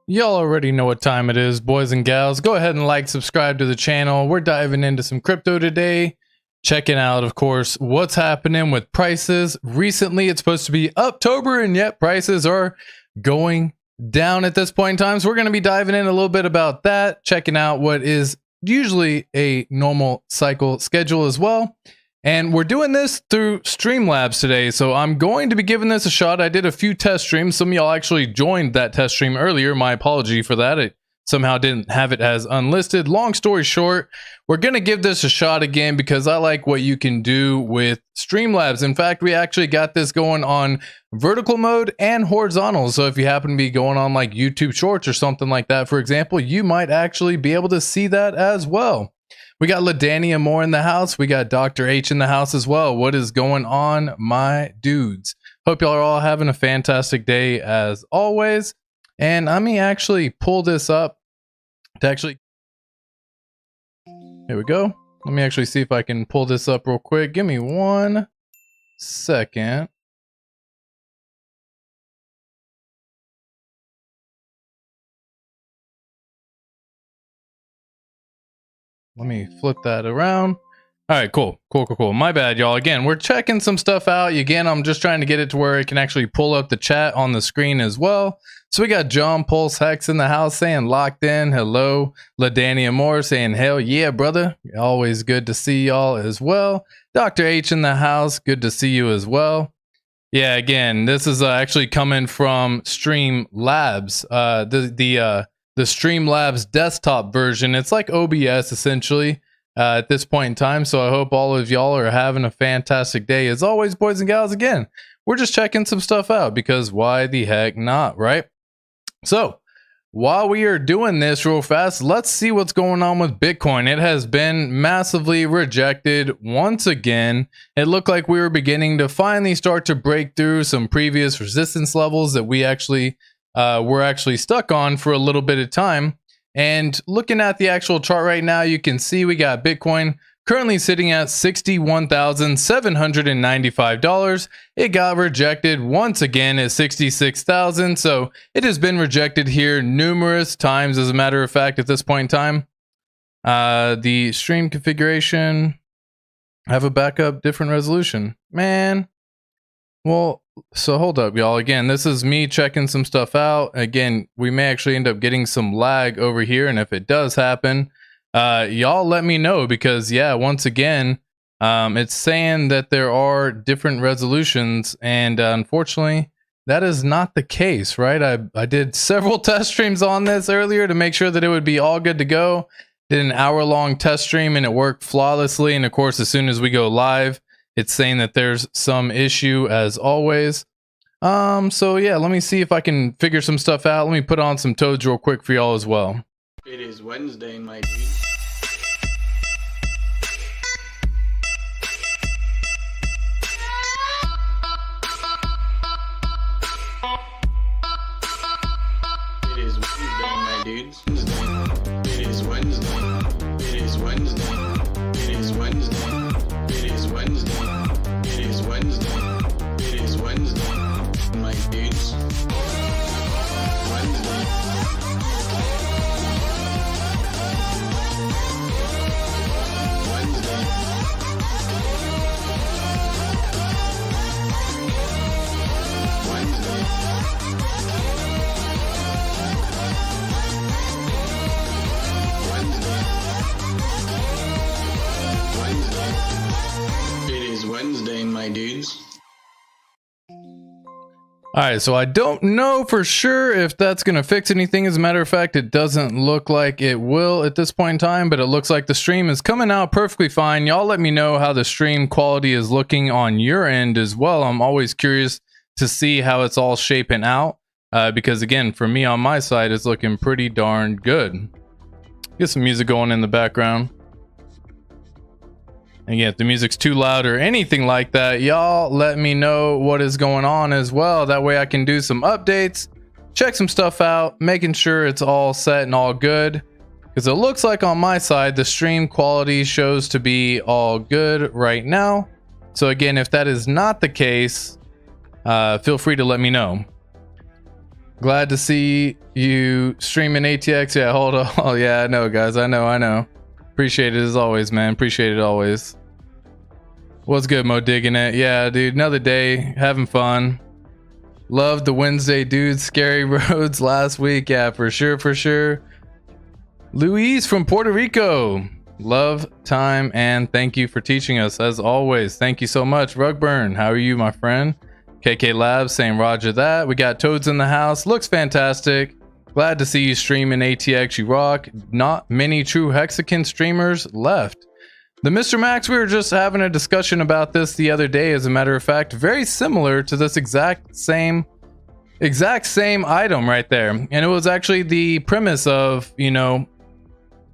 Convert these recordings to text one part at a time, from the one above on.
Y'all already know what time it is, boys and gals. Go ahead and like, subscribe to the channel. We're diving into some crypto today. Checking out, of course, what's happening with prices. Recently, it's supposed to be October, and yet prices are going down at this point in time. So we're going to be diving in a little bit about that, checking out what is usually a normal cycle schedule as well. And we're doing this through Streamlabs today, so I'm going to be giving this a shot. I did a few test streams. Some of y'all actually joined that test stream earlier. My apology for that. It somehow didn't have it as unlisted. Long story short, we're going to give this a shot again because I like what you can do with Streamlabs. In fact, we actually got this going on vertical mode and horizontal. So if you happen to be going on like YouTube Shorts or something like that, for example, you might actually be able to see that as well. We got Ladania Moore in the house. We got Dr. H in the house as well. What is going on, my dudes? Hope y'all are all having a fantastic day as always. And let me actually pull this up to actually... Here we go. Let me actually see if I can pull this up real quick. Give me 1 second. Let me flip that around. All right, cool. My bad, y'all. Again, we're checking some stuff out. Again, I'm just trying to get it to where it can actually pull up the chat on the screen as well. So we got John Pulse Hex in the house saying locked in. Hello. Ladania Moore saying hell yeah, brother. Always good to see y'all as well. Dr. H in the house. Good to see you as well. Yeah, again, this is actually coming from Streamlabs. The Streamlabs desktop version. It's like OBS essentially at this point in time. So I hope all of y'all are having a fantastic day. As always, boys and gals, again, we're just checking some stuff out because why the heck not, right? So while we are doing this real fast, let's see what's going on with Bitcoin. It has been massively rejected once again. It looked like we were beginning to finally start to break through some previous resistance levels that we actually we're actually stuck on for a little bit of time. And looking at the actual chart right now, you can see we got Bitcoin currently sitting at $61,795. It got rejected once again at 66,000. So it has been rejected here numerous times. As a matter of fact, at this point in time, the stream configuration, have a backup different resolution, man. Well, so hold up, y'all. Again, this is me checking some stuff out. Again, we may actually end up getting some lag over here. And if it does happen, y'all let me know because, yeah, once again, it's saying that there are different resolutions. And unfortunately, that is not the case, right? I did several test streams on this earlier to make sure that it would be all good to go. Did an hour-long test stream and it worked flawlessly. And of course, as soon as we go live, it's saying that there's some issue as always. So yeah, let me see if I can figure some stuff out. Let me put on some toads real quick for y'all as well. It is Wednesday, my dude. It is Wednesday, my dudes. It is Wednesday. It is Wednesday. It is Wednesday. It is Wednesday. It is Wednesday. It is Wednesday, my dudes. Wednesday. Wednesday. Wednesday. It is Wednesday, my dudes. All right, so I don't know for sure if that's going to fix anything. As a matter of fact, it doesn't look like it will at this point in time, but it looks like the stream is coming out perfectly fine. Y'all let me know how the stream quality is looking on your end as well. I'm always curious to see how it's all shaping out because, again, for me on my side, it's looking pretty darn good. Get some music going in the background. Again, if the music's too loud or anything like that, y'all let me know what is going on as well. That way I can do some updates, check some stuff out, making sure it's all set and all good. Because it looks like on my side, the stream quality shows to be all good right now. So again, if that is not the case, feel free to let me know. Glad to see you streaming ATX. Yeah, hold on. Oh, yeah, I know, guys. I know. Appreciate it as always, man. Appreciate it always. What's good, Mo? Digging it. Yeah, dude. Another day. Having fun. Loved the Wednesday, dude. Scary roads last week. Yeah, for sure. Luis from Puerto Rico. Love, time, and thank you for teaching us as always. Thank you so much. Rugburn, how are you, my friend? KK Labs saying roger that. We got Toads in the house. Looks fantastic. Glad to see you streaming ATX. You rock. Not many true Hexagon streamers left. The Mr. Max, we were just having a discussion about this the other day, as a matter of fact. Very similar to this exact same item right there. And it was actually the premise of, you know,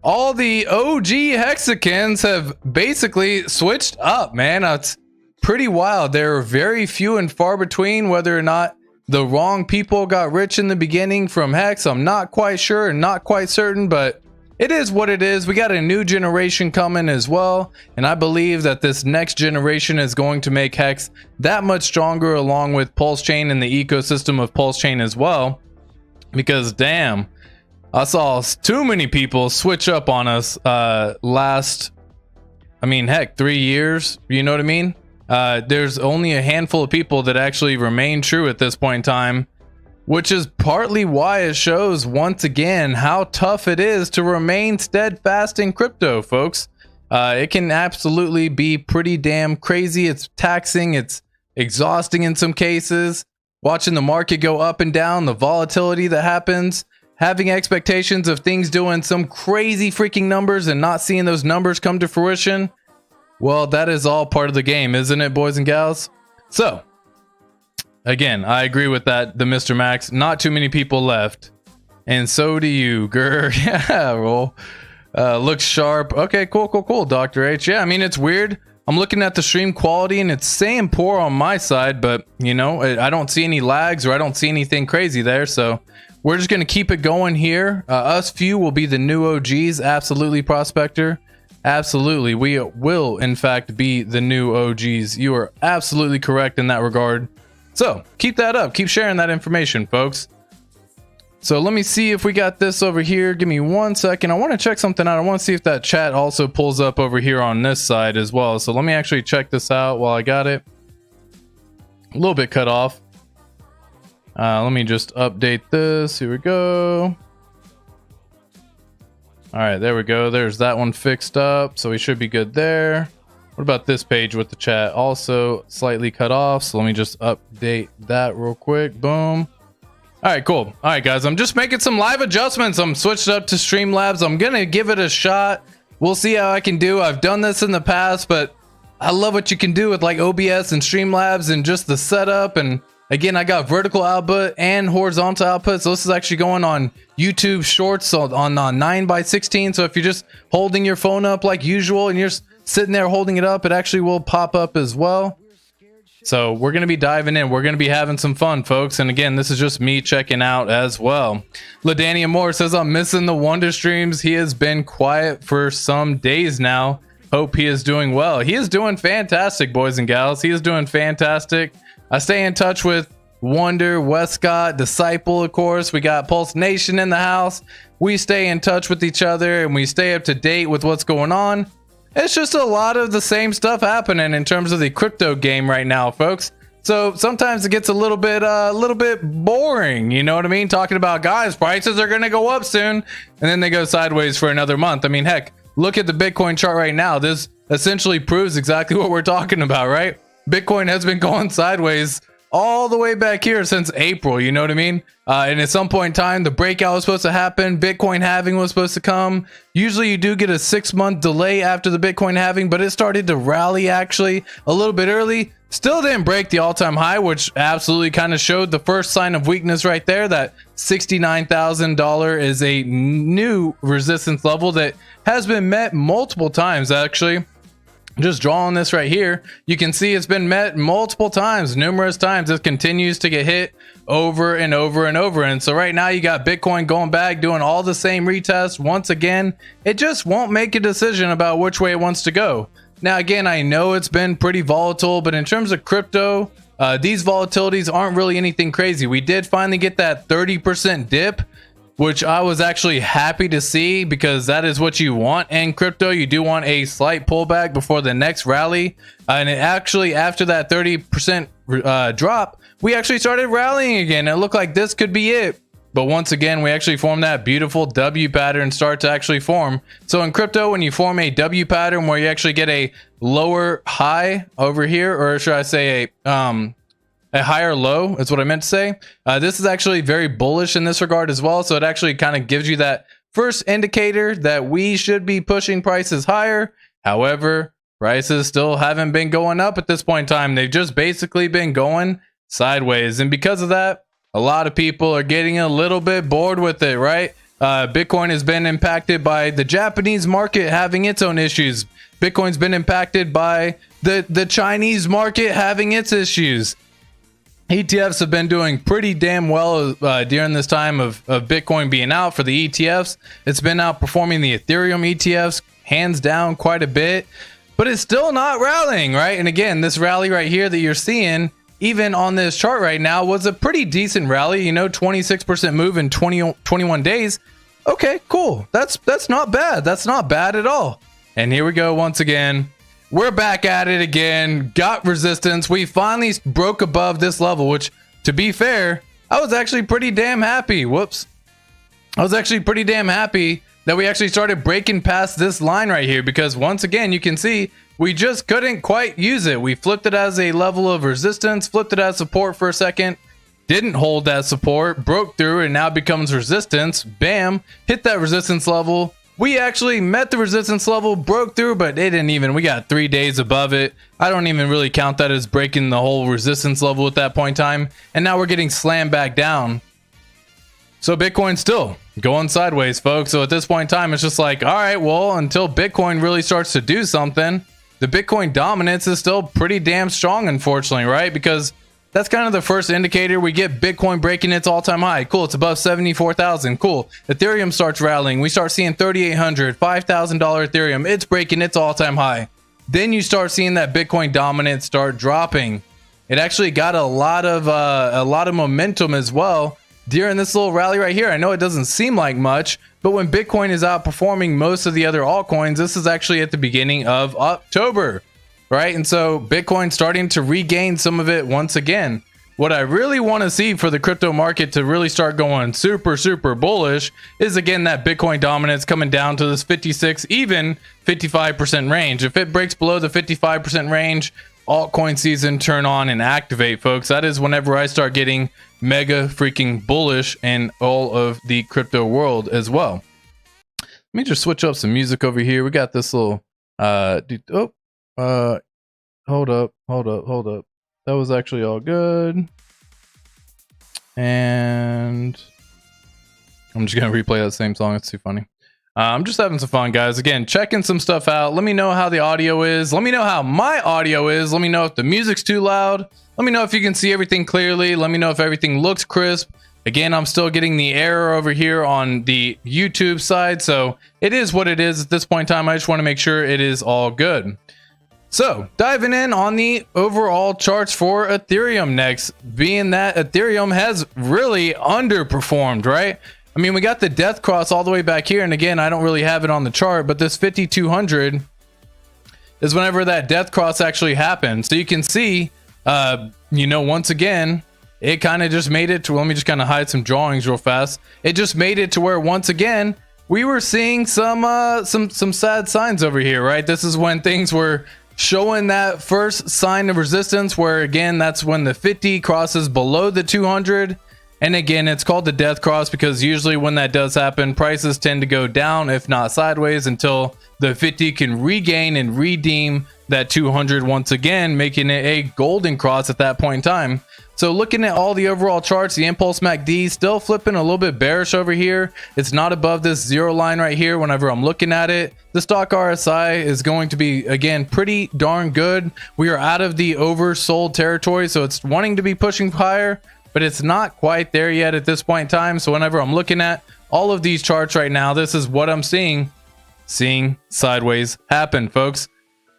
all the OG Hexagons have basically switched up, man. It's pretty wild. There are very few and far between whether or not the wrong people got rich in the beginning from Hex. I'm not quite sure and not quite certain, but it is what it is. We got a new generation coming as well, and I believe that this next generation is going to make Hex that much stronger, along with PulseChain and the ecosystem of PulseChain as well. Because damn, I saw too many people switch up on us last, I mean, heck, 3 years. You know what I mean? There's only a handful of people that actually remain true at this point in time, which is partly why it shows once again how tough it is to remain steadfast in crypto, folks. It can absolutely be pretty damn crazy. It's taxing, it's exhausting in some cases. Watching the market go up and down, the volatility that happens, having expectations of things doing some crazy freaking numbers and not seeing those numbers come to fruition. Well, that is all part of the game, isn't it, boys and gals? So, again, I agree with that, the Mr. Max. Not too many people left. And so do you, Grr. Yeah, roll. Looks sharp. Okay, cool, Dr. H. Yeah, I mean, it's weird. I'm looking at the stream quality, and it's saying poor on my side, but, you know, I don't see any lags or I don't see anything crazy there, so we're just going to keep it going here. Us few will be the new OGs. Absolutely, Prospector. Absolutely, we will in fact be the new OGs. You are absolutely correct in that regard. So keep that up, keep sharing that information, folks. So let me see if we got this over here. Give me 1 second. I want to check something out. I want to see if that chat also pulls up over here on this side as well. So let me actually check this out while I got it. A little bit cut off. Let me just update this. Here we go. All right, there we go. There's that one fixed up, so we should be good there. What about this page with the chat? Also slightly cut off, so let me just update that real quick. Boom. All right, cool. All right, guys, I'm just making some live adjustments. I'm switched up to Streamlabs. I'm gonna give it a shot. We'll see how I can do. I've done this in the past, but I love what you can do with like OBS and Streamlabs and just the setup. And again, I got vertical output and horizontal output. So this is actually going on YouTube Shorts on 9:16. So if you're just holding your phone up like usual and you're just sitting there holding it up, it actually will pop up as well. So we're going to be diving in. We're going to be having some fun, folks. And again, this is just me checking out as well. LaDania Moore says, I'm missing the Wonder streams. He has been quiet for some days now. Hope he is doing well. He is doing fantastic, boys and gals. He is doing fantastic. I stay in touch with Wonder, Westcott, Disciple, of course. We got Pulse Nation in the house. We stay in touch with each other and we stay up to date with what's going on. It's just a lot of the same stuff happening in terms of the crypto game right now, folks. So sometimes it gets a little bit boring, you know what I mean? Talking about, guys, prices are going to go up soon, and then they go sideways for another month. I mean, heck, look at the Bitcoin chart right now. This essentially proves exactly what we're talking about, right? Bitcoin has been going sideways all the way back here since April, you know what I mean? And at some point in time, the breakout was supposed to happen. Bitcoin halving was supposed to come. Usually you do get a 6-month delay after the Bitcoin halving, but it started to rally actually a little bit early. Still didn't break the all-time high, which absolutely kind of showed the first sign of weakness right there. That $69,000 is a new resistance level that has been met multiple times actually. Just drawing this right here, you can see it's been met multiple times, numerous times. It continues to get hit over and over and over. And so right now you got Bitcoin going back, doing all the same retests once again. It just won't make a decision about which way it wants to go. Now, again, I know it's been pretty volatile, but in terms of crypto, These volatilities aren't really anything crazy. We did finally get that 30% dip, which I was actually happy to see, because that is what you want in crypto. You do want a slight pullback before the next rally. And it actually, after that 30% drop, we actually started rallying again. It looked like this could be it. But once again, we actually formed that beautiful W pattern start to actually form. So in crypto, when you form a W pattern where you actually get a lower high over here, or should I say a higher low is what I meant to say. This is actually very bullish in this regard as well. So it actually kind of gives you that first indicator that we should be pushing prices higher. However, prices still haven't been going up at this point in time. They've just basically been going sideways. And because of that, a lot of people are getting a little bit bored with it, right? Bitcoin has been impacted by the Japanese market having its own issues. Bitcoin's been impacted by the Chinese market having its issues. ETFs have been doing pretty damn well during this time of Bitcoin being out for the ETFs. It's been outperforming the Ethereum ETFs hands down quite a bit, but it's still not rallying, right? And again, this rally right here that you're seeing, even on this chart right now, was a pretty decent rally. You know, 26% move in 21 days. Okay, cool. That's not bad. That's not bad at all. And here we go once again. We're back at it again. Got resistance. We finally broke above this level, which, to be fair, I was actually pretty damn happy. Whoops. I was actually pretty damn happy that we actually started breaking past this line right here, because once again, you can see we just couldn't quite use it. We flipped it as a level of resistance, flipped it as support for a second, didn't hold that support, broke through, and now becomes resistance. Bam, hit that resistance level. We actually met the resistance level, broke through, but it didn't even, we got 3 days above it. I don't even really count that as breaking the whole resistance level at that point in time. And now we're getting slammed back down. So Bitcoin's still going sideways, folks. So at this point in time, it's just like, all right, well, until Bitcoin really starts to do something, the Bitcoin dominance is still pretty damn strong, unfortunately, right? Because that's kind of the first indicator. We get Bitcoin breaking its all-time high. Cool, it's above 74,000. Cool. Ethereum starts rallying. We start seeing 3,800, $5,000 Ethereum. It's breaking its all-time high. Then you start seeing that Bitcoin dominance start dropping. It actually got a lot of momentum as well during this little rally right here. I know it doesn't seem like much, but when Bitcoin is outperforming most of the other altcoins, this is actually at the beginning of October, right? And so Bitcoin starting to regain some of it once again. What I really want to see for the crypto market to really start going super, super bullish is, again, that Bitcoin dominance coming down to this 56, even 55% range. If it breaks below the 55% range, altcoin season turn on and activate, folks. That is whenever I start getting mega freaking bullish in all of the crypto world as well. Let me just switch up some music over here. We got this little hold up. That was actually all good. And I'm just gonna replay that same song. It's too funny. I'm just having some fun, guys. Again, checking some stuff out. Let me know how the audio is. Let me know how my audio is. Let me know if the music's too loud. Let me know if you can see everything clearly. Let me know if everything looks crisp. Again, I'm still getting the error over here on the YouTube side, so it is what it is at this point in time. I just want to make sure it is all good. So, diving in on the overall charts for Ethereum next, being that Ethereum has really underperformed, right? I mean, we got the death cross all the way back here, and again, I don't really have it on the chart, but this 5,200 is whenever that death cross actually happened. So you can see, you know, once again, it kind of just made it to, let me just kind of hide some drawings real fast. It just made it to where, once again, we were seeing some sad signs over here, right? This is when things were showing that first sign of resistance, where again, that's when the 50 crosses below the 200. And again, it's called the death cross because usually when that does happen, prices tend to go down, if not sideways, until the 50 can regain and redeem that 200 once again, making it a golden cross at that point in time. So looking at all the overall charts, the Impulse MACD still flipping a little bit bearish over here. It's not above this zero line right here whenever I'm looking at it. The stock RSI is going to be, again, pretty darn good. We are out of the oversold territory, so it's wanting to be pushing higher, but it's not quite there yet at this point in time. So whenever I'm looking at all of these charts right now, this is what I'm seeing sideways happen, folks.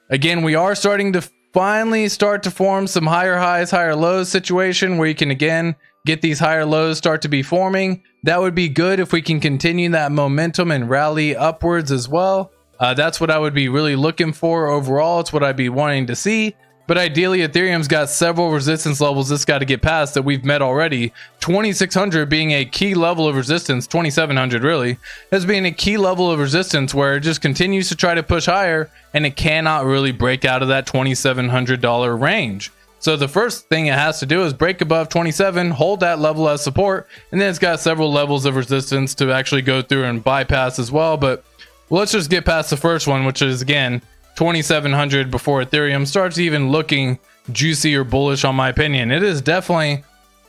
Again, we are starting to finally start to form some higher highs, higher lows situation where you can again get these higher lows start to be forming. That would be good if we can continue that momentum and rally upwards as well. That's what I would be really looking for overall. It's what I'd be wanting to see. But ideally, Ethereum's got several resistance levels it's got to get past that we've met already. 2600 being a key level of resistance, 2700 really, as being a key level of resistance where it just continues to try to push higher and it cannot really break out of that $2,700 range. So the first thing it has to do is break above 27, hold that level as support, and then it's got several levels of resistance to actually go through and bypass as well. But let's just get past the first one, which is again 2700 before Ethereum starts even looking juicy or bullish, on my opinion. It is definitely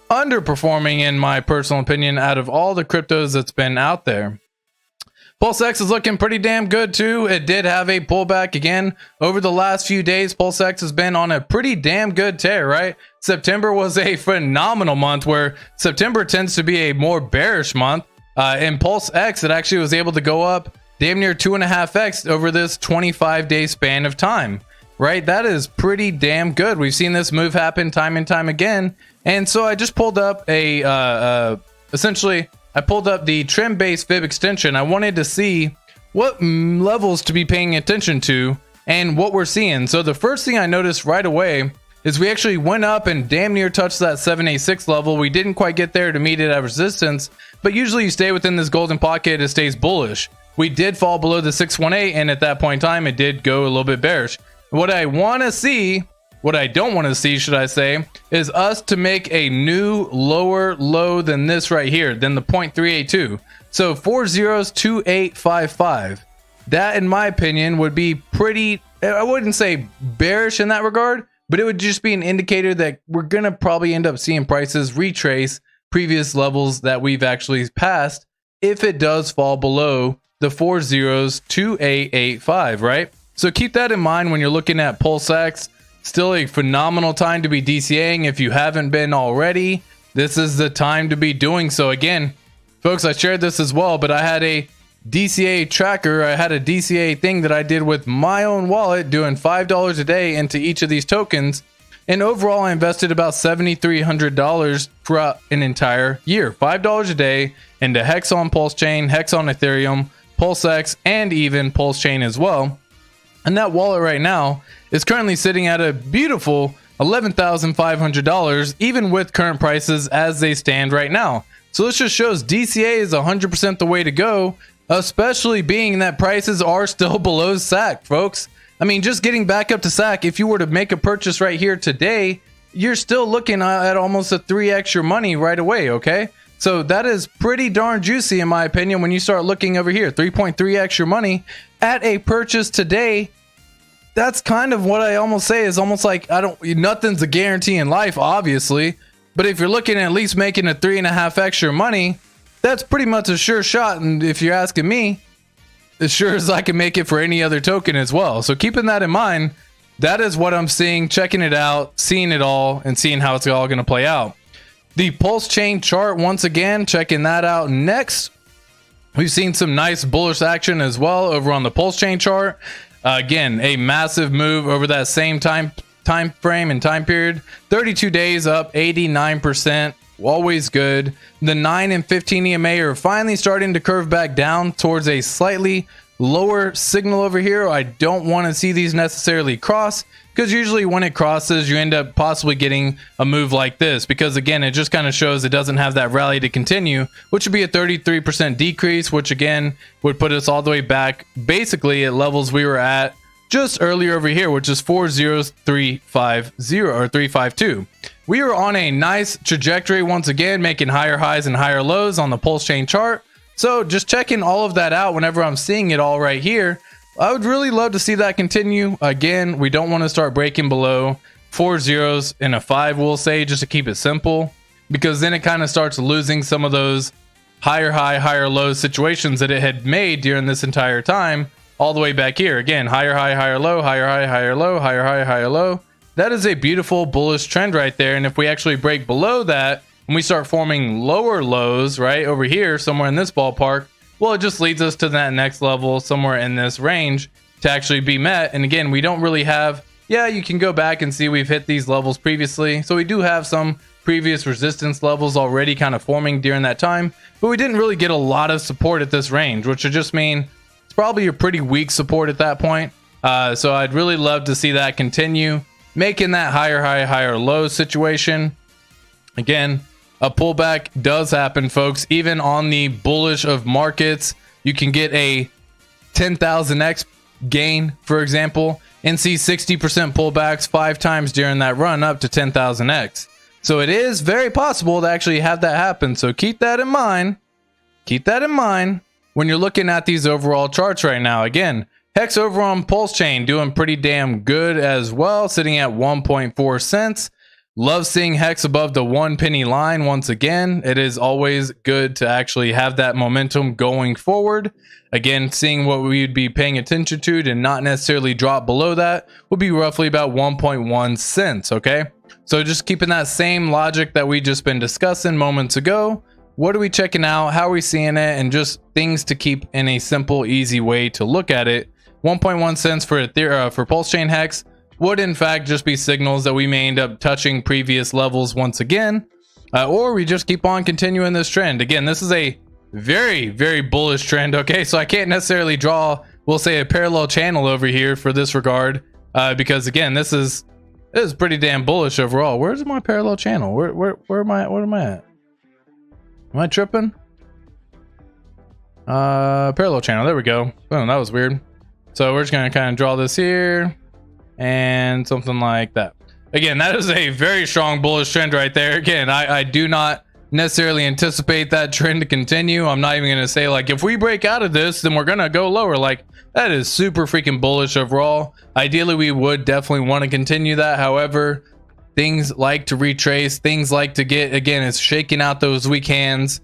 underperforming in my personal opinion out of all the cryptos that's been out there. PulseX is looking pretty damn good too. It did have a pullback again over the last few days. PulseX has been on a pretty damn good tear, right? September was a phenomenal month, where September tends to be a more bearish month. In PulseX, it actually was able to go up damn near 2.5x over this 25-day span of time, right? That is pretty damn good. We've seen this move happen time and time again. And so I just pulled up essentially I pulled up the trend based fib extension. I wanted to see what levels to be paying attention to and what we're seeing. So the first thing I noticed right away is we actually went up and damn near touched that 786 level. We didn't quite get there to meet it at resistance, but usually you stay within this golden pocket, it stays bullish. We did fall below the 618, and at that point in time, it did go a little bit bearish. What I want to see, what I don't want to see, should I say, is us to make a new lower low than this right here, than the 0.382. So 402855. That, in my opinion, would be pretty, I wouldn't say bearish in that regard, but it would just be an indicator that we're going to probably end up seeing prices retrace previous levels that we've actually passed if it does fall below the 402885, right? So keep that in mind when you're looking at PulseX. Still a phenomenal time to be DCAing. If you haven't been already, this is the time to be doing so. Again, folks, I shared this as well, but I had a DCA tracker. I had a DCA thing that I did with my own wallet, doing $5 a day into each of these tokens. And overall, I invested about $7,300 throughout an entire year. $5 a day into Hex on PulseChain, Hex on Ethereum, PulseX, and even PulseChain as well. And that wallet right now is currently sitting at a beautiful $11,500, even with current prices as they stand right now. So this just shows DCA is 100% the way to go, especially being that prices are still below SAC, folks. I mean, just getting back up to SAC, if you were to make a purchase right here today, you're still looking at almost a 3x your money right away, okay? So that is pretty darn juicy in my opinion when you start looking over here, 3.3x your money at a purchase today. That's kind of what I almost say is almost like nothing's a guarantee in life, obviously. But if you're looking at least making a 3.5x your money, that's pretty much a sure shot. And if you're asking me, as sure as I can make it for any other token as well. So keeping that in mind, that is what I'm seeing, checking it out, seeing it all, and seeing how it's all going to play out. The PulseChain chart, once again, checking that out next. We've seen some nice bullish action as well over on the PulseChain chart. Again, a massive move over that same time frame and time period. 32 days up 89%. Always good. The 9 and 15 EMA are finally starting to curve back down towards a slightly lower signal over here. I don't want to see these necessarily cross, because usually when it crosses, you end up possibly getting a move like this, because again, it just kind of shows it doesn't have that rally to continue, which would be a 33% decrease, which again would put us all the way back basically at levels we were at just earlier over here, which is 40350 or 352. We are on a nice trajectory once again, making higher highs and higher lows on the PulseChain chart. So just checking all of that out whenever I'm seeing it all right here. I would really love to see that continue. Again, we don't want to start breaking below 4 zeros and a 5, we'll say, just to keep it simple, because then it kind of starts losing some of those higher high, higher low situations that it had made during this entire time, all the way back here. Again, higher high, higher low, higher high, higher low, higher high, higher low. That is a beautiful bullish trend right there. And if we actually break below that and we start forming lower lows right over here, somewhere in this ballpark, well, it just leads us to that next level somewhere in this range to actually be met. And again, we don't really have, yeah, you can go back and see we've hit these levels previously. So we do have some previous resistance levels already kind of forming during that time, but we didn't really get a lot of support at this range, which would just mean it's probably a pretty weak support at that point. So I'd really love to see that continue, making that higher high, higher low situation. Again, a pullback does happen, folks. Even on the bullish of markets, you can get a 10,000x gain, for example, and see 60% pullbacks 5 times during that run up to 10,000x. So it is very possible to actually have that happen. So keep that in mind. Keep that in mind when you're looking at these overall charts right now. Again, Hex over on PulseChain doing pretty damn good as well, sitting at 1.4 cents. Love seeing Hex above the 1 penny line once again. It is always good to actually have that momentum going forward. Again, seeing what we would be paying attention to and not necessarily drop below that would be roughly about 1.1 cents, okay? So just keeping that same logic that we just been discussing moments ago. What are we checking out? How are we seeing it? And just things to keep in a simple, easy way to look at it. 1.1 cents for PulseChain Hex would in fact just be signals that we may end up touching previous levels once again, or we just keep on continuing this trend. Again, this is a very, very bullish trend, okay? So I can't necessarily draw, we'll say, a parallel channel over here for this regard, because again, this is pretty damn bullish overall. Where's my parallel channel? Where am I at? Am I tripping? Parallel channel, there we go. Oh, that was weird. So we're just gonna kind of draw this here and something like that. Again, that is a very strong bullish trend right there. Again, I do not necessarily anticipate that trend to continue. I'm not even gonna say like if we break out of this then we're gonna go lower. Like that is super freaking bullish overall. Ideally we would definitely want to continue that. However, things like to retrace, things like to get, again, it's shaking out those weak hands.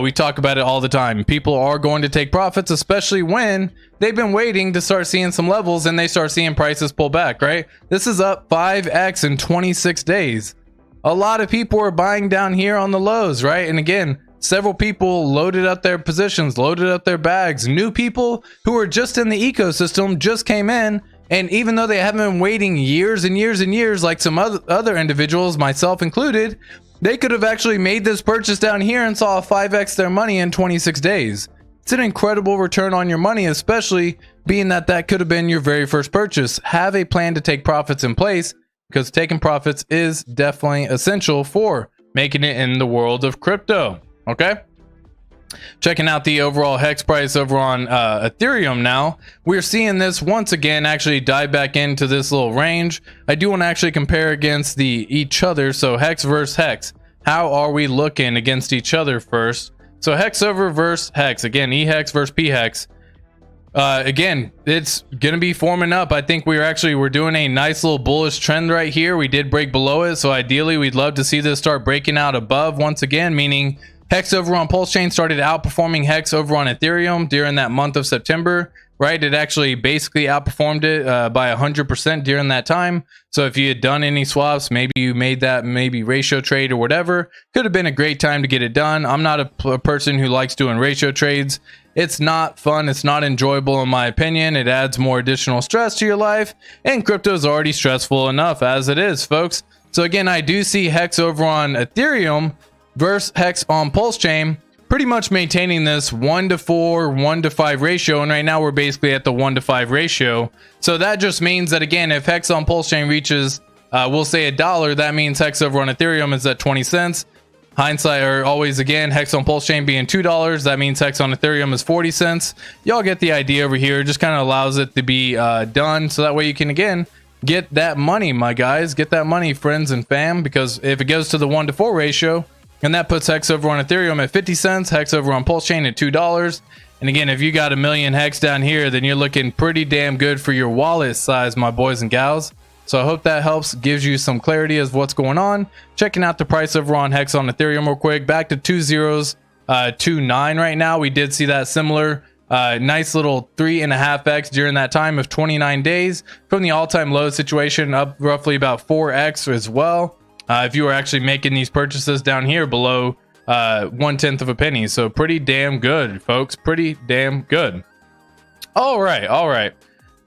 We talk about it all the time. People are going to take profits, especially when they've been waiting to start seeing some levels and they start seeing prices pull back, right? This is up 5x in 26 days. A lot of people are buying down here on the lows, right? And again, several people loaded up their positions, loaded up their bags. New people who are just in the ecosystem just came in. And even though they haven't been waiting years and years and years, like some other individuals, myself included, they could have actually made this purchase down here and saw a 5x their money in 26 days. It's an incredible return on your money, especially being that that could have been your very first purchase. Have a plan to take profits in place, because taking profits is definitely essential for making it in the world of crypto. Okay? Checking out the overall hex price over on Ethereum now, we're seeing this once again actually dive back into this little range. I do want to actually compare against each other. So hex versus hex, how are we looking against each other first? So hex over versus hex, again, e hex versus p hex. Again, it's gonna be forming up. I think we're doing a nice little bullish trend right here. We did break below it, so ideally we'd love to see this start breaking out above once again, meaning Hex over on PulseChain started outperforming Hex over on Ethereum during that month of September, right? It actually basically outperformed it by 100% during that time. So if you had done any swaps, maybe you made that ratio trade or whatever, could have been a great time to get it done. I'm not a person who likes doing ratio trades. It's not fun. It's not enjoyable in my opinion. It adds more additional stress to your life, and crypto is already stressful enough as it is, folks. So again, I do see Hex over on Ethereum versus Hex on PulseChain pretty much maintaining this 1-to-4, 1-to-5 ratio, and right now we're basically at the 1-to-5 ratio. So that just means that, again, if Hex on PulseChain reaches we'll say $1, that means Hex over on Ethereum is at 20 cents. Hindsight, or always, again, Hex on PulseChain being $2, that means Hex on Ethereum is 40 cents. Y'all get the idea over here. It just kind of allows it to be done, so that way you can, again, get that money, my guys. Get that money, friends and fam, because if it goes to the 1-to-4 ratio, and that puts Hex over on Ethereum at 50 cents, Hex over on PulseChain at $2. And again, if you got a million Hex down here, then you're looking pretty damn good for your wallet size, my boys and gals. So I hope that helps, gives you some clarity as what's going on. Checking out the price over on Hex on Ethereum real quick, back to 20.29 right now. We did see that similar nice little 3.5x during that time of 29 days from the all-time low situation, up roughly about 4x as well. If you were actually making these purchases down here below 1/10 of a penny. So pretty damn good, folks. Pretty damn good. All right.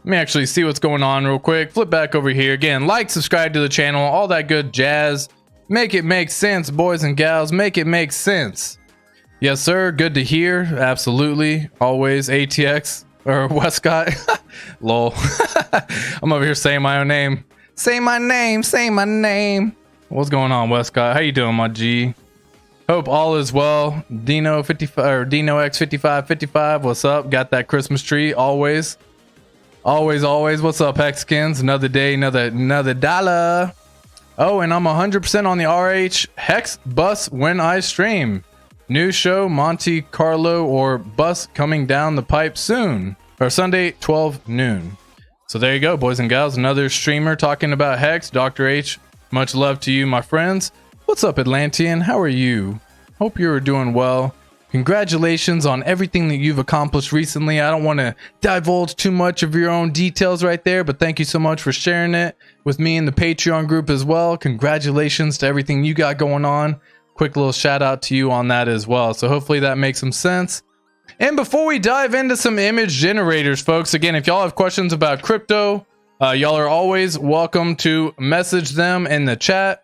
Let me actually see what's going on real quick. Flip back over here again. Like, subscribe to the channel, all that good jazz. Make it make sense, boys and gals. Make it make sense. Yes, sir. Good to hear. Absolutely. Always ATX or Westcott. Lol. I'm over here saying my own name. Say my name. Say my name. What's going on, Westcott? How you doing, my G? Hope all is well. Dino 55 or Dino X 5555. What's up? Got that Christmas tree always. Always. What's up, Hexkins? Another day, another dollar. Oh, and I'm 100% on the RH Hex bus when I stream. New show, Monte Carlo or bus coming down the pipe soon. Or Sunday, 12 noon. So there you go, boys and gals. Another streamer talking about Hex. Dr. H, much love to you, my friends. What's up, Atlantean? How are you? Hope you're doing well. Congratulations on everything that you've accomplished recently. I don't want to divulge too much of your own details right there, but thank you so much for sharing it with me in the Patreon group as well. Congratulations to everything you got going on. Quick little shout out to you on that as well. So hopefully that makes some sense. And before we dive into some image generators, folks, again, if y'all have questions about crypto, y'all are always welcome to message them in the chat.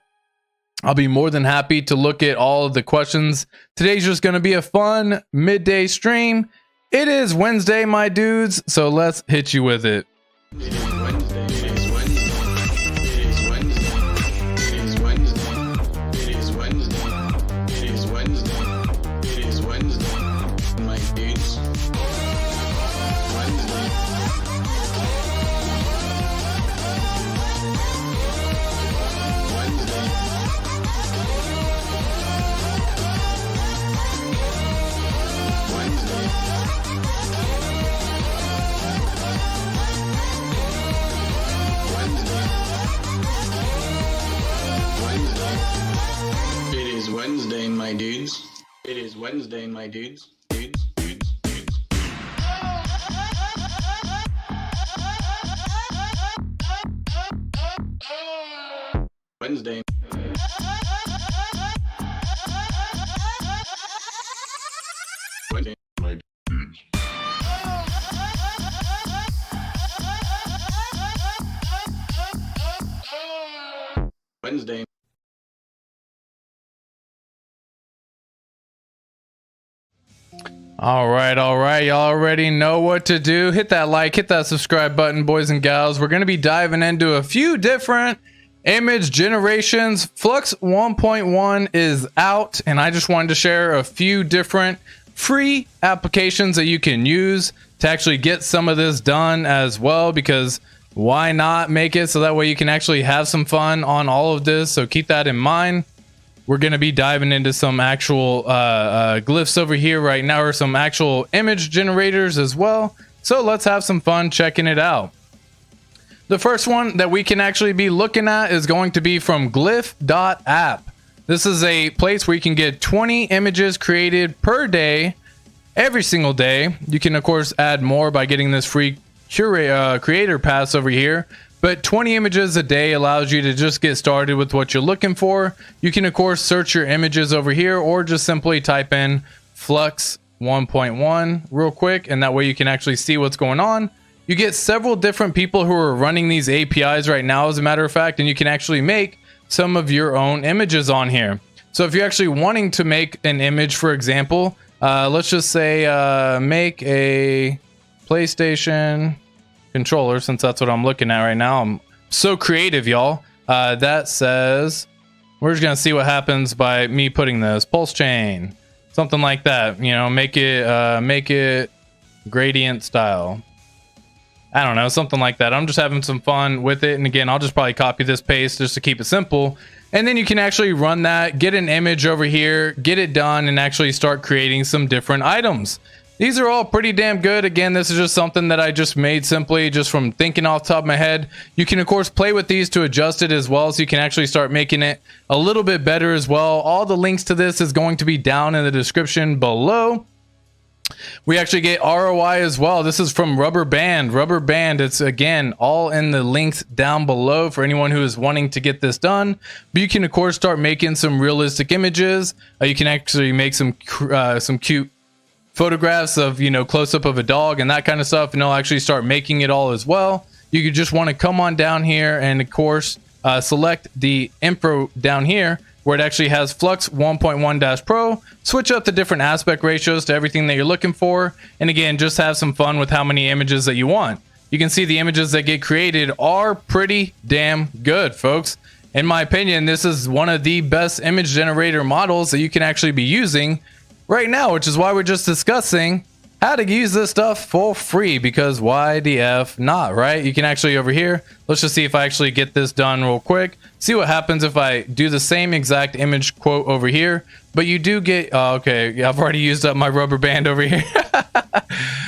I'll be more than happy to look at all of the questions. Today's just going to be a fun midday stream. It is Wednesday, my dudes, so let's hit you with it. It is Wednesday. It is Wednesday. It is Wednesday. It is Wednesday. It is Wednesday. It is Wednesday. It is Wednesday. My dudes. Wednesday. Wednesday, my dudes. It is Wednesday, my dudes. Dudes. Wednesday. Wednesday, my dudes. Wednesday. All right. Y'all already know what to do. Hit that like, hit that subscribe button, boys and gals. We're going to be diving into a few different image generations. Flux 1.1 is out, and I just wanted to share a few different free applications that you can use to actually get some of this done as well, because why not make it so that way you can actually have some fun on all of this. So keep that in mind. We're going to be diving into some actual glyphs over here right now, or some actual image generators as well. So let's have some fun checking it out. The first one that we can actually be looking at is going to be from Glif.app. This is a place where you can get 20 images created per day, every single day. You can, of course, add more by getting this free creator pass over here. But 20 images a day allows you to just get started with what you're looking for. You can, of course, search your images over here, or just simply type in Flux 1.1 real quick, and that way you can actually see what's going on. You get several different people who are running these APIs right now, as a matter of fact, and you can actually make some of your own images on here. So if you're actually wanting to make an image, for example, let's just say make a PlayStation controller, since that's what I'm looking at right now. I'm so creative, y'all. That says, we're just gonna see what happens by me putting this PulseChain, something like that. You know, make it gradient style. I don't know, something like that. I'm just having some fun with it, and again, I'll just probably copy this paste just to keep it simple, and then you can actually run that, get an image over here, get it done, and actually start creating some different items. These are all pretty damn good. Again, this is just something that I just made simply just from thinking off the top of my head. You can, of course, play with these to adjust it as well, so you can actually start making it a little bit better as well. All the links to this is going to be down in the description below. We actually get ROI as well. This is from Rubbarband. Rubbarband, it's again all in the links down below for anyone who is wanting to get this done. But you can, of course, start making some realistic images. You can actually make some cute photographs of, you know, close up of a dog and that kind of stuff, and it'll actually start making it all as well. You could just want to come on down here and of course select the info down here where it actually has Flux 1.1 Pro, switch up the different aspect ratios to everything that you're looking for, and again, just have some fun with how many images that you want. You can see the images that get created are pretty damn good, folks. In my opinion, this is one of the best image generator models that you can actually be using right now, which is why we're just discussing how to use this stuff for free, because why the F not, right? You can actually over here, let's just see if I actually get this done real quick. See what happens if I do the same exact image quote over here, but you do get, okay, yeah, I've already used up my rubber band over here.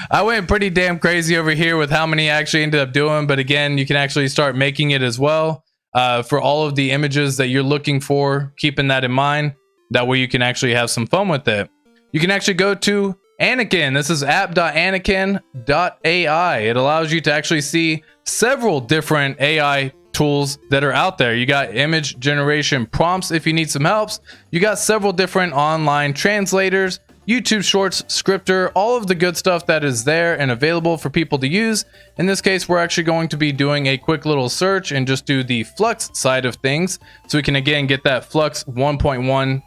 I went pretty damn crazy over here with how many I actually ended up doing, but again, you can actually start making it as well for all of the images that you're looking for, keeping that in mind. That way you can actually have some fun with it. You can actually go to Anakin. This is app.anakin.ai. It allows you to actually see several different AI tools that are out there. You got image generation prompts if you need some helps. You got several different online translators, YouTube Shorts, scripter, all of the good stuff that is there and available for people to use. In this case, we're actually going to be doing a quick little search and just do the Flux side of things. So we can again get that Flux 1.1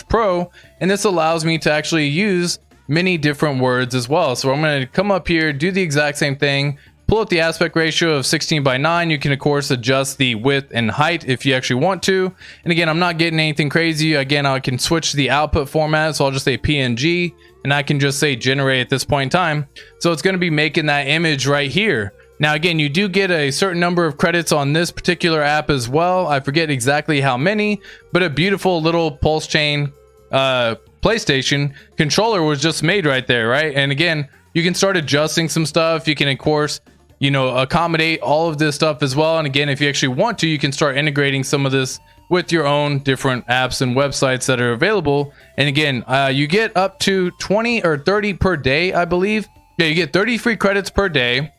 Pro, and this allows me to actually use many different words as well. So I'm going to come up here, do the exact same thing, pull up the aspect ratio of 16:9. You can of course adjust the width and height if you actually want to. And again, I'm not getting anything crazy. Again, I can switch the output format, so I'll just say PNG, and I can just say generate at this point in time. So it's going to be making that image right here. Now again, you do get a certain number of credits on this particular app as well. I forget exactly how many, but a beautiful little PulseChain PlayStation controller was just made right there, right? And again, you can start adjusting some stuff. You can of course, you know, accommodate all of this stuff as well. And again, if you actually want to, you can start integrating some of this with your own different apps and websites that are available. And again, you get up to 20 or 30 per day, I believe. Yeah, you get 30 free credits per day,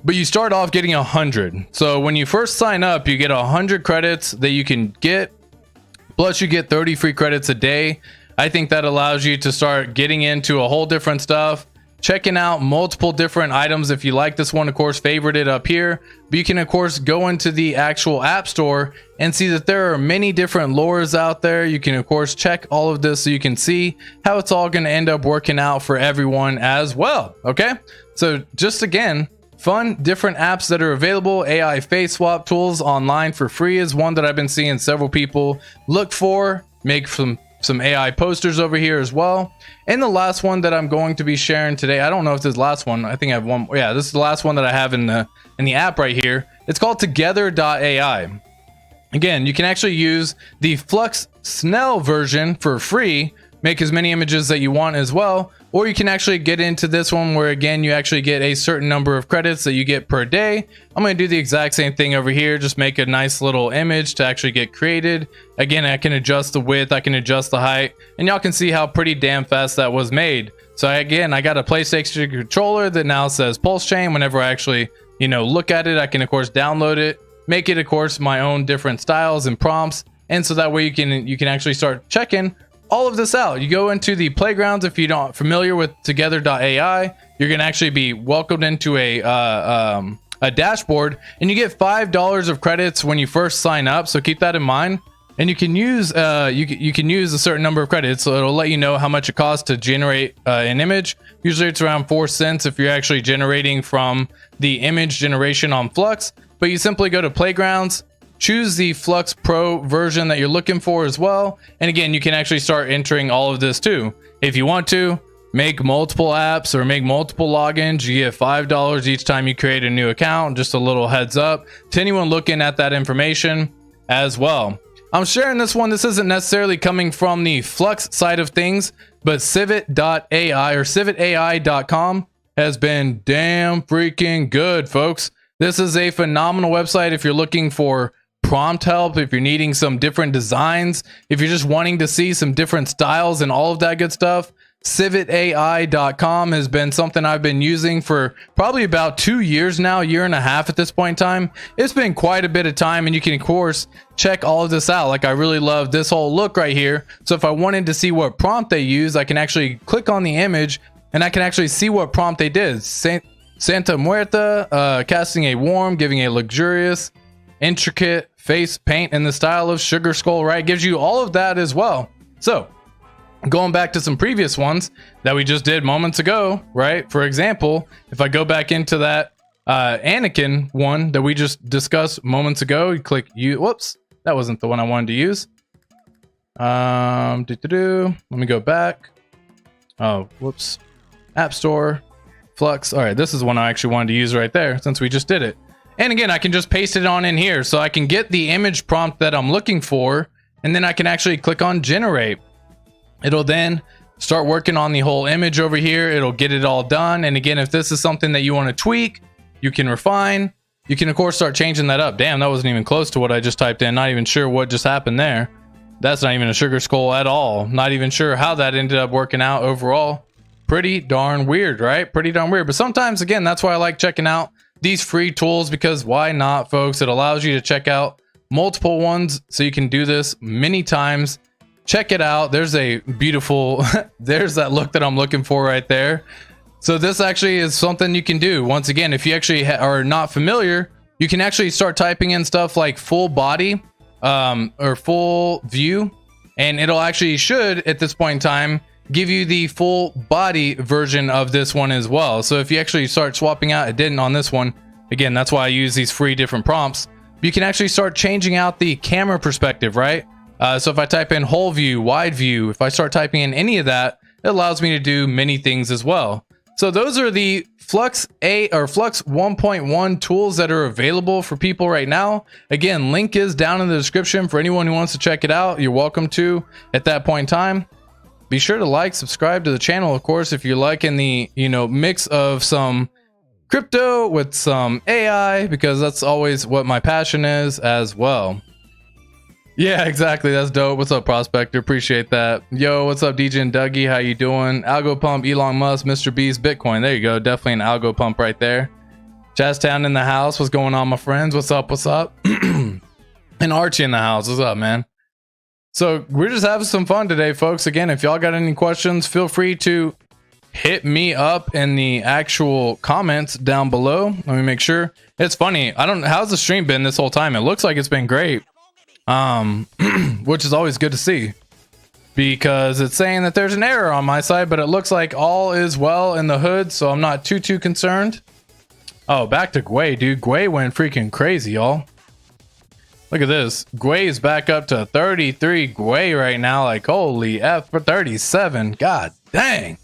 but you start off getting 100. So when you first sign up, you get 100 credits that you can get, plus you get 30 free credits a day. I think that allows you to start getting into a whole different stuff, checking out multiple different items. If you like this one, of course, favorite it up here, but you can of course go into the actual app store and see that there are many different lures out there. You can of course check all of this so you can see how it's all going to end up working out for everyone as well. Okay, so just again, fun different apps that are available. AI face swap tools online for free is one that I've been seeing several people look for. Make some AI posters over here as well. And the last one that I'm going to be sharing today, I don't know if this is the last one. I think I have one. Yeah, this is the last one that I have in the app right here. It's called together.ai. Again, you can actually use the Flux Snell version for free, make as many images that you want as well, or you can actually get into this one where again you actually get a certain number of credits that you get per day. I'm going to do the exact same thing over here, just make a nice little image to actually get created. Again, I can adjust the width, I can adjust the height, and y'all can see how pretty damn fast that was made. So again, I got a PlayStation controller that now says PulseChain. Whenever I actually, you know, look at it, I can of course download it, make it of course my own different styles and prompts, and so that way you can actually start checking all of this out. You go into the playgrounds. If you're not familiar with together.ai, you're going to actually be welcomed into a dashboard, and you get $5 of credits when you first sign up. So keep that in mind. And you can use you can use a certain number of credits, so it'll let you know how much it costs to generate an image. Usually it's around 4 cents if you're actually generating from the image generation on Flux. But you simply go to playgrounds, choose the Flux Pro version that you're looking for as well. And again, you can actually start entering all of this too. If you want to make multiple apps or make multiple logins, you get $5 each time you create a new account. Just a little heads up to anyone looking at that information as well. I'm sharing this one. This isn't necessarily coming from the Flux side of things, but civit.ai or civitai.com has been damn freaking good, folks. This is a phenomenal website if you're looking for prompt help, if you're needing some different designs, if you're just wanting to see some different styles and all of that good stuff. Civitai.com has been something I've been using for probably about 2 years now, year and a half at this point in time. It's been quite a bit of time, and you can of course check all of this out. Like, I really love this whole look right here. So if I wanted to see what prompt they use, I can actually click on the image, and I can actually see what prompt they did. Santa Muerta, casting a warm, giving a luxurious, intricate face paint in the style of Sugar Skull, right? Gives you all of that as well. So going back to some previous ones that we just did moments ago, right? For example, if I go back into that Anakin one that we just discussed moments ago, you click whoops, that wasn't the one I wanted to use. Let me go back. Oh, whoops. App Store, Flux. All right, this is one I actually wanted to use right there since we just did it. And again, I can just paste it on in here, so I can get the image prompt that I'm looking for, and then I can actually click on generate. It'll then start working on the whole image over here. It'll get it all done. And again, if this is something that you want to tweak, you can refine. You can of course start changing that up. Damn, that wasn't even close to what I just typed in. Not even sure what just happened there. That's not even a Sugar Skull at all. Not even sure how that ended up working out overall. Pretty darn weird, right? Pretty darn weird. But sometimes, again, that's why I like checking out these free tools, because why not, folks? It allows you to check out multiple ones, so you can do this many times. Check it out. There's a beautiful, there's that look that I'm looking for right there. So this actually is something you can do. Once again, if you actually are not familiar, you can actually start typing in stuff like full body or full view, and it'll actually should at this point in time give you the full body version of this one as well. So if you actually start swapping out, it didn't on this one. Again, that's why I use these free different prompts. You can actually start changing out the camera perspective, right? So if I type in whole view, wide view, if I start typing in any of that, it allows me to do many things as well. So those are the Flux 1.1 tools that are available for people right now. Again, link is down in the description for anyone who wants to check it out. You're welcome to at that point in time. Be sure to like, subscribe to the channel, of course, if you're liking the, mix of some crypto with some AI, because that's always what my passion is as well. Yeah, exactly. That's dope. What's up, Prospector? Appreciate that. Yo, what's up, DJ and Dougie? How you doing? Algo Pump, Elon Musk, Mr. Beast, Bitcoin. There you go. Definitely an Algo Pump right there. Jazztown in the house. What's going on, my friends? What's up? What's up? And Archie in the house. What's up, man? So we're just having some fun today, folks. Again, if y'all got any questions, feel free to hit me up in the actual comments down below. Let me make sure. It's funny. How's the stream been this whole time? It looks like it's been great. Which is always good to see, because it's saying that there's an error on my side, but it looks like all is well in the hood, so I'm not too concerned. Oh, back to Gwei, dude. Gwei went freaking crazy, y'all. Look at this. Gwei is back up to 33 Gwei right now. Like, holy F, for 37. God dang.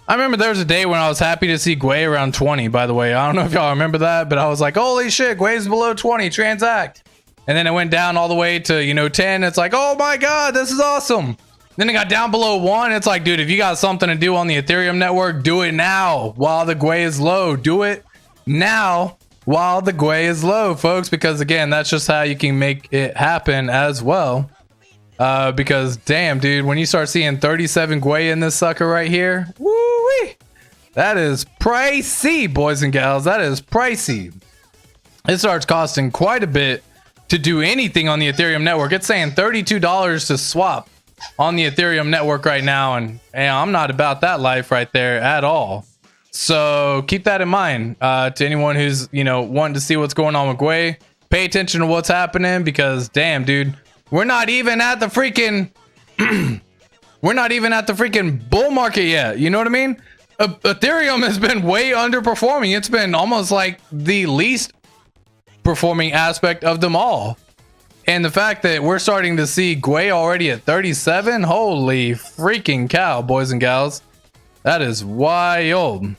I remember there was a day when I was happy to see Gwei around 20, by the way. I don't know if y'all remember that, but I was like, holy shit, Gwei's below 20, transact. And then it went down all the way to, 10. It's like, oh my God, this is awesome. Then it got down below 1. It's like, dude, if you got something to do on the Ethereum network, do it now while the Gwei is low. Do it now while the Gwei is low, folks, because again, that's just how you can make it happen as well. Because damn, dude, when you start seeing 37 Gwei in this sucker right here, woo-wee, that is pricey, boys and gals. That is pricey. It starts costing quite a bit to do anything on the Ethereum network. It's saying $32 to swap on the Ethereum network right now, and I'm not about that life right there at all. So keep that in mind. To anyone who's wanting to see what's going on with Gwei, pay attention to what's happening, because damn, dude, we're not even at the freaking bull market yet. You know what I mean? Ethereum has been way underperforming. It's been almost like the least performing aspect of them all, and the fact that we're starting to see Gwei already at 37, holy freaking cow, boys and gals, that is wild.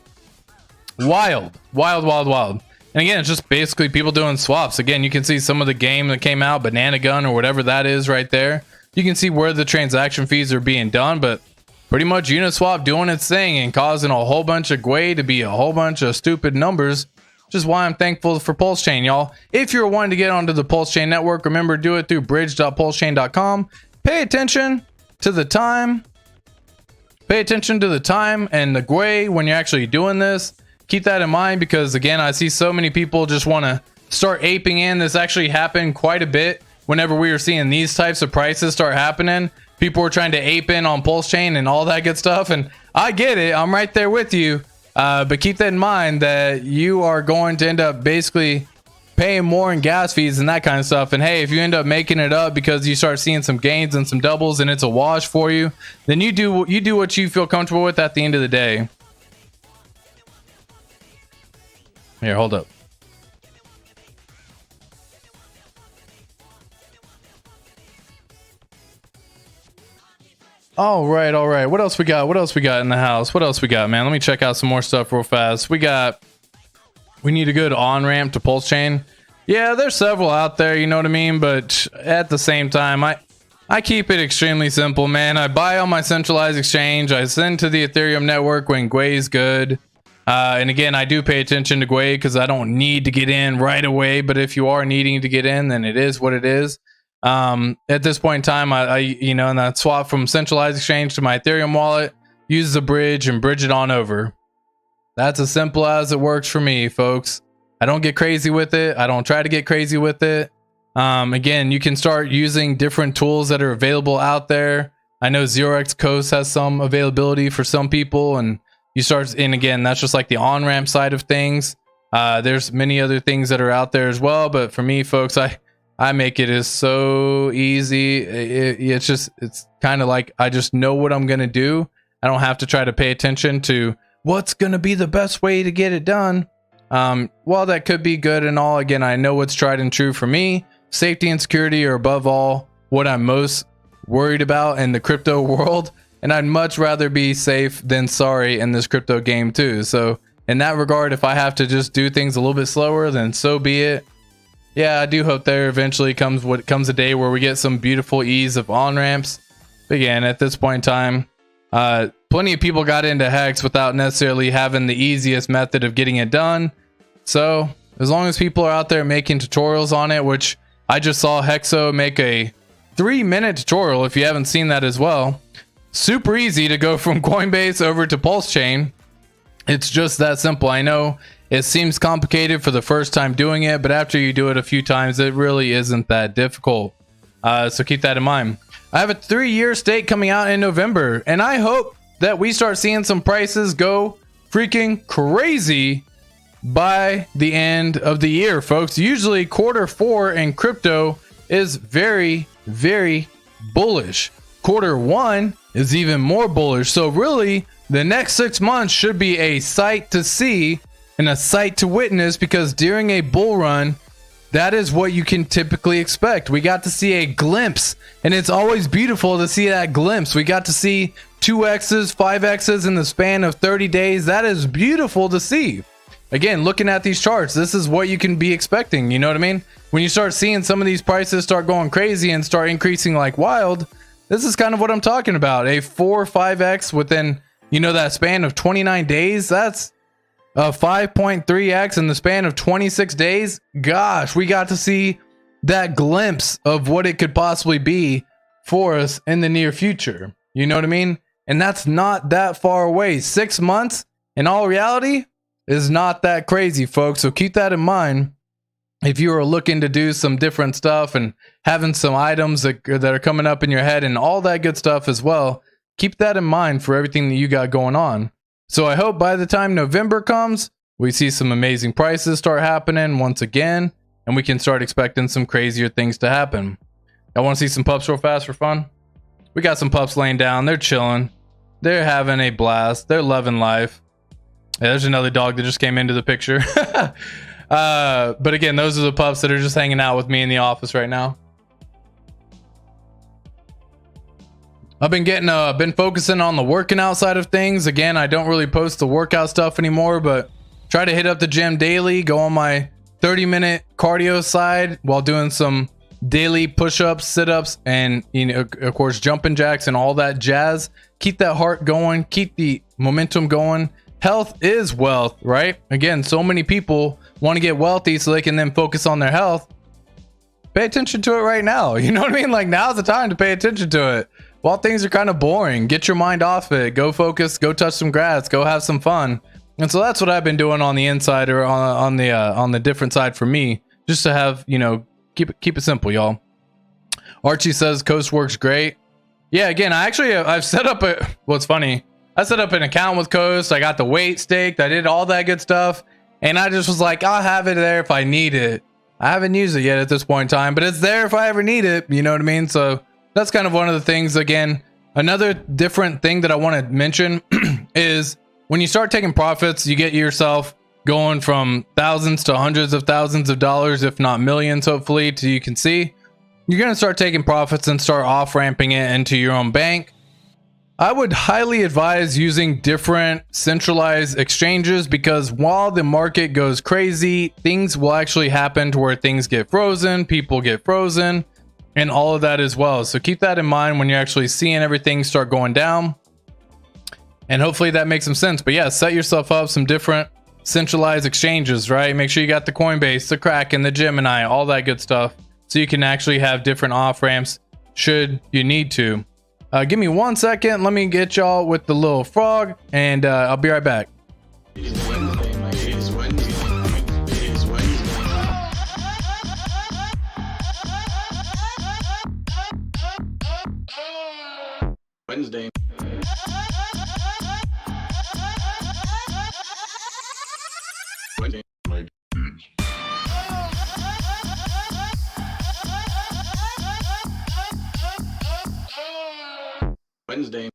And again, it's just basically people doing swaps. Again, you can see some of the game that came out, Banana Gun or whatever that is right there. You can see where the transaction fees are being done, but pretty much Uniswap doing its thing and causing a whole bunch of Gwei to be a whole bunch of stupid numbers. Which is why I'm thankful for PulseChain, y'all. If you're wanting to get onto the PulseChain network, remember, do it through bridge.pulsechain.com. Pay attention to the time. Pay attention to the time and the Gwei when you're actually doing this. Keep that in mind, because again, I see so many people just want to start aping in. This actually happened quite a bit whenever we were seeing these types of prices start happening. people were trying to ape in on PulseChain and all that good stuff. And I get it. I'm right there with you. But keep that in mind that you are going to end up basically paying more in gas fees and that kind of stuff. And hey, if you end up making it up because you start seeing some gains and some doubles and it's a wash for you, then you do what you feel comfortable with at the end of the day. Here, hold up. All right. What else we got? What else we got in the house? What else we got, man? Let me check out some more stuff real fast. We need a good on-ramp to PulseChain. Yeah, there's several out there, you know what I mean? But at the same time, I keep it extremely simple, man. I buy on my centralized exchange. I send to the Ethereum network when Gwei is good. And again, I do pay attention to Gwei because I don't need to get in right away. But if you are needing to get in, then it is what it is. At this point in time, and I swap from centralized exchange to my Ethereum wallet, use the bridge and bridge it on over. That's as simple as it works for me, folks. I don't get crazy with it. I don't try to get crazy with it. Again, you can start using different tools that are available out there. I know 0x Coast has some availability for some people, and again, that's just like the on-ramp side of things. There's many other things that are out there as well, but for me, folks, I make it as so easy. It's kind of like I just know what I'm going to do. I don't have to try to pay attention to what's going to be the best way to get it done. While that could be good and all, again, I know what's tried and true for me. Safety and security are above all what I'm most worried about in the crypto world. And I'd much rather be safe than sorry in this crypto game too. So in that regard, if I have to just do things a little bit slower, then so be it. Yeah, I do hope there eventually comes a day where we get some beautiful ease of on-ramps. But again, at this point in time, plenty of people got into Hex without necessarily having the easiest method of getting it done. So as long as people are out there making tutorials on it, which I just saw Hexo make a 3-minute tutorial, if you haven't seen that as well. Super easy to go from Coinbase over to PulseChain. It's just that simple. I know it seems complicated for the first time doing it, but after you do it a few times, it really isn't that difficult. So keep that in mind. I have a 3-year stake coming out in November, and I hope that we start seeing some prices go freaking crazy by the end of the year, folks. Usually Q4 in crypto is very, very bullish. Q1 is even more bullish. So really, the next 6 months should be a sight to see and a sight to witness, because during a bull run, that is what you can typically expect. We got to see a glimpse, and it's always beautiful to see that glimpse. We got to see 2x's, 5x's in the span of 30 days. That is beautiful to see. Again, looking at these charts, this is what you can be expecting. You know what I mean? When you start seeing some of these prices start going crazy and start increasing like wild, this is kind of what I'm talking about. A 4 or 5x within, that span of 29 days. That's a 5.3x in the span of 26 days. Gosh, we got to see that glimpse of what it could possibly be for us in the near future. You know what I mean? And that's not that far away. 6 months, in all reality, is not that crazy, folks. So keep that in mind. If you are looking to do some different stuff and having some items that are coming up in your head and all that good stuff as well, keep that in mind for everything that you got going on. So I hope by the time November comes, we see some amazing prices start happening once again, and we can start expecting some crazier things to happen. I want to see some pups real fast for fun. We got some pups laying down. They're chilling. They're having a blast. They're loving life. Yeah, there's another dog that just came into the picture. But again, those are the pups that are just hanging out with me in the office right now. I've been focusing on the working out side of things. Again, I don't really post the workout stuff anymore, but try to hit up the gym daily, go on my 30-minute cardio side while doing some daily push-ups, sit-ups, and of course jumping jacks and all that jazz. Keep that heart going, keep the momentum going. Health is wealth, right? Again, so many people want to get wealthy so they can then focus on their health. Pay attention to it right now. You know what I mean? Like, now's the time to pay attention to it. While things are kind of boring, get your mind off it. Go focus, go touch some grass, go have some fun. And so that's what I've been doing on the inside, or on the different side for me, just to have, keep it simple, y'all. Archie says Coast works great. yeah, again, I've set up what's funny, I set up an account with Coast. I got the weight staked. I did all that good stuff. And I just was like, I'll have it there if I need it. I haven't used it yet at this point in time, but it's there if I ever need it. You know what I mean? So that's kind of one of the things. Again, another different thing that I want to mention is when you start taking profits, you get yourself going from thousands to hundreds of thousands of dollars, if not millions, hopefully, to you can see. You're going to start taking profits and start off-ramping it into your own bank. I would highly advise using different centralized exchanges, because while the market goes crazy, things will actually happen to where things get frozen, people get frozen, and all of that as well. So keep that in mind when you're actually seeing everything start going down. And hopefully that makes some sense. But yeah, set yourself up some different centralized exchanges, right? Make sure you got the Coinbase, the Kraken, the Gemini, all that good stuff, so you can actually have different off ramps should you need to. Give me 1 second. Let me get y'all with the little frog, and I'll be right back. It is Wednesday, my dude. It is Wednesday. It is Wednesday. Wednesday. Wednesday, my dudes. Wednesday,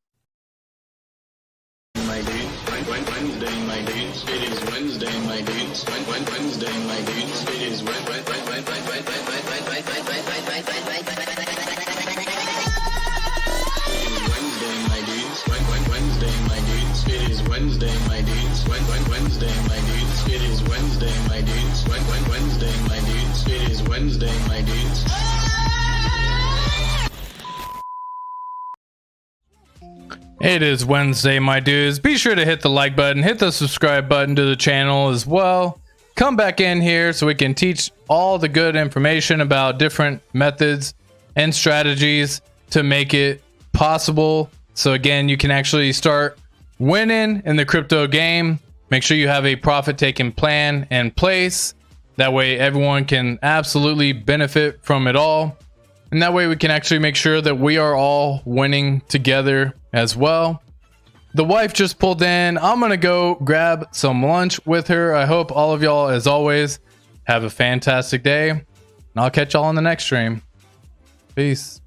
my dudes. Wednesday, my dudes. It is Wednesday, my dudes. Wednesday, my dudes. It is Wednesday, my dudes. Wednesday, my dudes. It is Wednesday, my dudes. Wednesday, my dudes. It is Wednesday, my dudes. Wednesday, my dudes. It is Wednesday, my dudes. It is Wednesday, my dudes. Be sure to hit the like button, hit the subscribe button to the channel as well. Come back in here so we can teach all the good information about different methods and strategies to make it possible. So again, you can actually start winning in the crypto game. Make sure you have a profit taking plan in place. That way everyone can absolutely benefit from it all. And that way we can actually make sure that we are all winning together as well. The wife just pulled in. I'm gonna go grab some lunch with her. I hope all of y'all, as always, have a fantastic day, and I'll catch y'all on the next stream. Peace.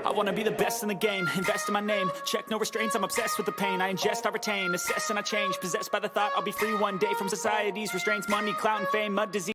I wanna be the best in the game, invest in my name, check no restraints, I'm obsessed with the pain. I ingest, I retain, assess and I change, possessed by the thought I'll be free one day from society's restraints, money, clout and fame, mud, disease.